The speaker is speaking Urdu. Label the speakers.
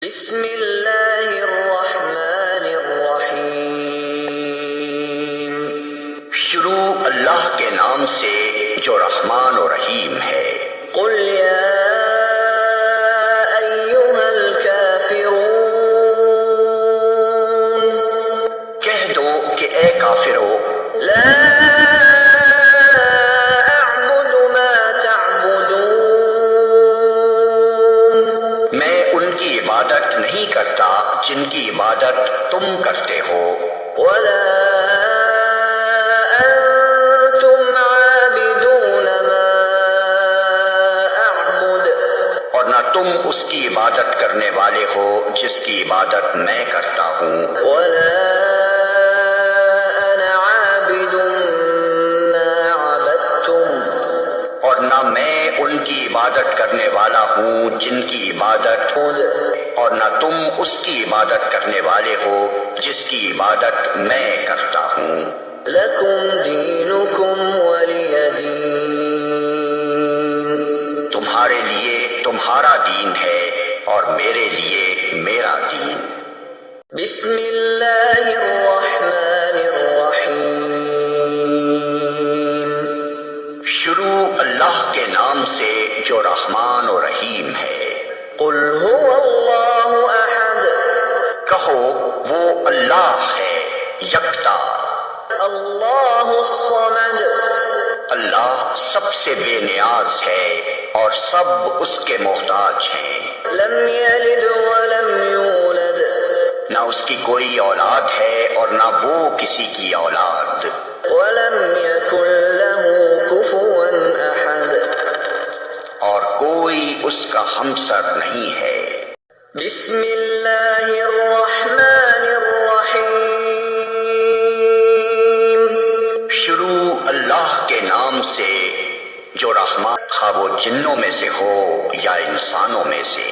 Speaker 1: بسم اللہ الرحمن الرحیم۔
Speaker 2: شروع اللہ کے نام سے جو رحمان و رحیم ہے۔
Speaker 1: قل یا ایھا الکافرون،
Speaker 2: کہہ دو کہ اے کافرو،
Speaker 1: لا اعبد ما تعبدون،
Speaker 2: میں ان کی عبادت نہیں کرتا جن کی عبادت تم کرتے ہو،
Speaker 1: ولا انتم عابدون ما اعبد،
Speaker 2: اور نہ تم اس کی عبادت کرنے والے ہو جس کی عبادت میں کرتا ہوں،
Speaker 1: ولا انا عابد ما عبدتم،
Speaker 2: اور نہ میں ان کی عبادت کرنے والا ہوں جن کی عبادت، اور نہ تم اس کی عبادت کرنے والے ہو جس کی عبادت میں کرتا ہوں۔
Speaker 1: لکم دینکم ولی دین،
Speaker 2: تمہارے لیے تمہارا دین ہے اور میرے لیے میرا دین۔
Speaker 1: بسم اللہ الرحمن الرحیم۔
Speaker 2: شروع اللہ کے نام سے جو رحمان و رحیم ہے۔
Speaker 1: قل هو اللہ احد،
Speaker 2: کہو وہ اللہ ہے یکتا،
Speaker 1: اللہ الصمد،
Speaker 2: اللہ سب سے بے نیاز ہے اور سب اس کے محتاج ہیں،
Speaker 1: لم یلد ولم یولد،
Speaker 2: نہ اس کی کوئی اولاد ہے اور نہ وہ کسی کی اولاد،
Speaker 1: ولم یکن لہ کفوا احد،
Speaker 2: اور کوئی اس کا ہمسر نہیں ہے۔
Speaker 1: بسم اللہ الرحمن الرحیم۔
Speaker 2: شروع اللہ کے نام سے جو رحمان، خواہ وہ جنوں میں سے ہو یا انسانوں میں سے۔